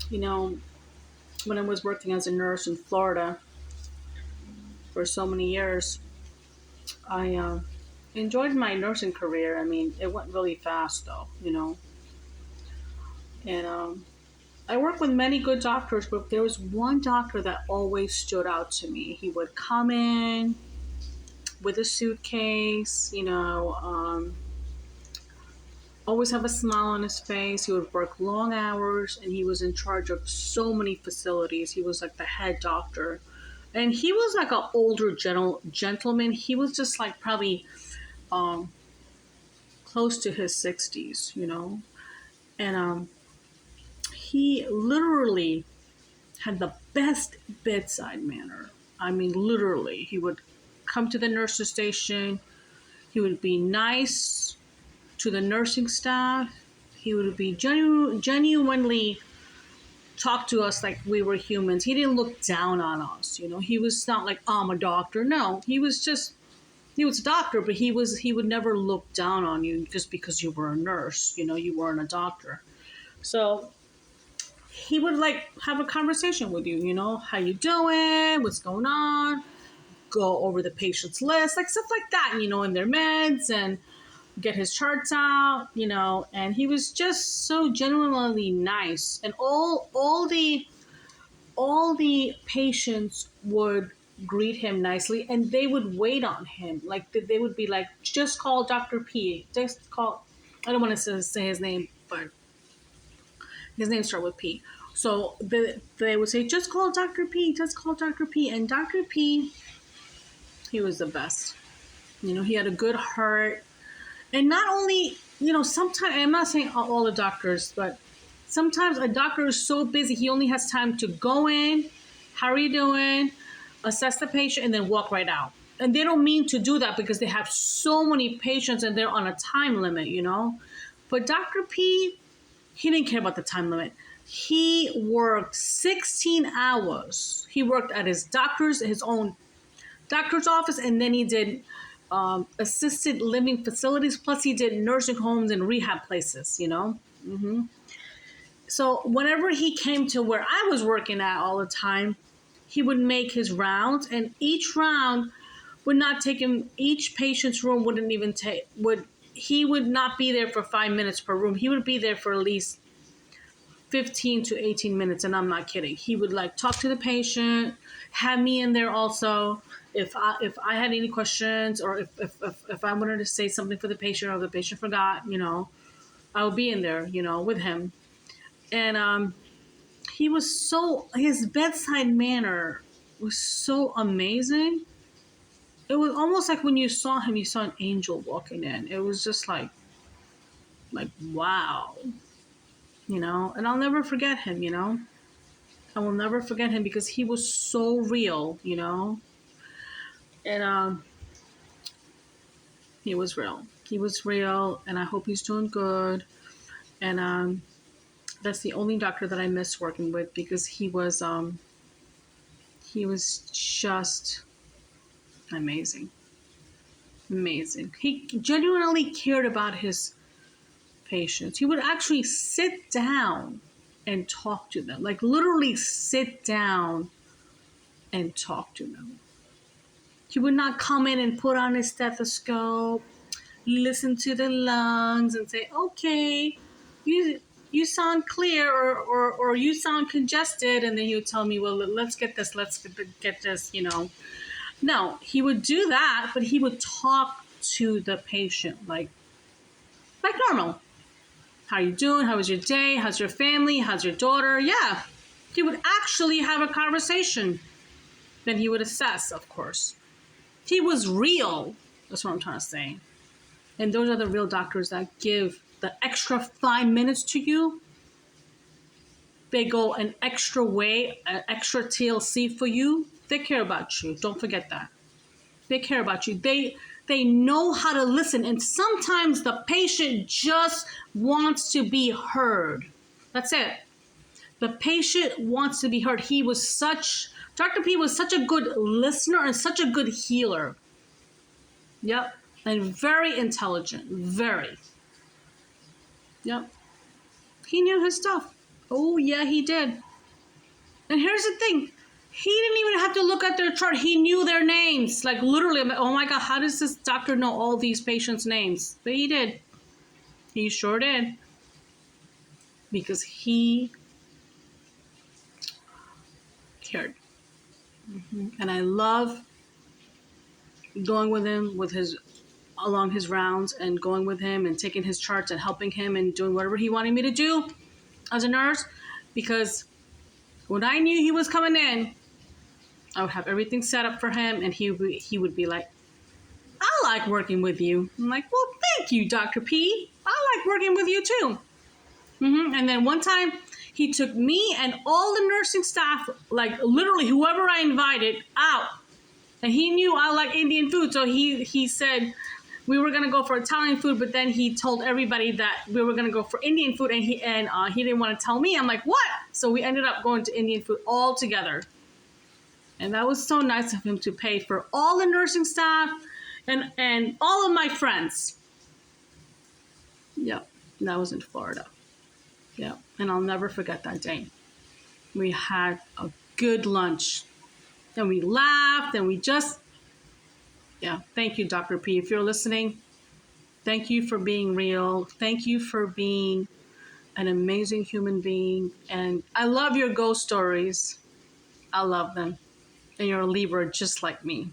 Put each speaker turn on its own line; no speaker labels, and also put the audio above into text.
You know, when I was working as a nurse in Florida for so many years, I enjoyed my nursing career. I mean, it went really fast though, and I worked with many good doctors, but there was one doctor that always stood out to me. He would come in with a suitcase, always have a smile on his face. He would work long hours, and he was in charge of so many facilities. He was like the head doctor, and he was like an older gentleman. He was just like probably um, close to his 60s, and he literally had the best bedside manner. I mean, literally, he would come to the nurses station. He would be nice to the nursing staff. He would be genuinely talk to us like we were humans. He didn't look down on us. He was not like, I'm a doctor. No, he was a doctor, but he would never look down on you just because you were a nurse. You weren't a doctor. So he would like have a conversation with you. How you doing? What's going on? Go over the patient's list, like stuff like that. And their meds and get his charts out, and he was just so genuinely nice. And all the patients would greet him nicely, and they would wait on him. Like they would be like, just call Dr. P. Just call. I don't want to say his name, but his name starts with P. So they would say, just call Dr. P. Just call Dr. P. And Dr. P, he was the best. He had a good heart. And not only, sometimes, I'm not saying all the doctors, but sometimes a doctor is so busy, he only has time to go in, how are you doing, assess the patient, and then walk right out. And they don't mean to do that because they have so many patients and they're on a time limit, But Dr. P, he didn't care about the time limit. He worked 16 hours. He worked at his own doctor's office, and then he did assisted living facilities, plus he did nursing homes and rehab places, So whenever he came to where I was working at all the time, he would make his rounds, and each round would not take him, each patient's room wouldn't even take, he would not be there for 5 minutes per room. He would be there for at least 15 to 18 minutes, and I'm not kidding. He would like talk to the patient, have me in there also. If I had any questions, or if I wanted to say something for the patient, or the patient forgot, I would be in there, with him. And his bedside manner was so amazing. It was almost like when you saw him, you saw an angel walking in. It was just like wow, and I'll never forget him, I will never forget him because he was so real, and he was real. He was real, and I hope he's doing good. And that's the only doctor that I miss working with because he was just amazing, amazing. He genuinely cared about his patients. He would actually sit down and talk to them, like literally sit down and talk to them. He would not come in and put on his stethoscope, listen to the lungs, and say, "Okay, you sound clear," or "You sound congested," and then he would tell me, "Well, let's get this." No, he would do that, but he would talk to the patient like normal. How are you doing? How was your day? How's your family? How's your daughter? Yeah, he would actually have a conversation. Then he would assess, of course. He was real. That's what I'm trying to say. And those are the real doctors that give the extra 5 minutes to you. They go an extra way, an extra TLC for you. They care about you. Don't forget that. They care about you. They know how to listen. And sometimes the patient just wants to be heard. That's it. The patient wants to be heard. Dr. P was such a good listener and such a good healer. Yep. And very intelligent. Very. Yep. He knew his stuff. Oh, yeah, he did. And here's the thing. He didn't even have to look at their chart. He knew their names. Like, literally, I'm like, oh my God, how does this doctor know all these patients' names? But he did. He sure did. Because he cared. And I love going with him with his along his rounds and going with him and taking his charts and helping him and doing whatever he wanted me to do as a nurse, because when I knew he was coming in, I would have everything set up for him, and he would be like, I like working with you. I'm like, well, thank you, Dr. P. I like working with you too. And then one time he took me and all the nursing staff, like literally whoever I invited, out. And he knew I like Indian food, so he said we were gonna go for Italian food, but then he told everybody that we were gonna go for Indian food, and he didn't want to tell me. I'm like, what? So we ended up going to Indian food all together, and that was so nice of him to pay for all the nursing staff and all of my friends. Yep, that was in Florida. Yep, and I'll never forget that day. We had a good lunch, and we laughed, and we just, yeah. Thank you, Dr. P. If you're listening, thank you for being real. Thank you for being an amazing human being. And I love your ghost stories. I love them. And you're a Libra just like me.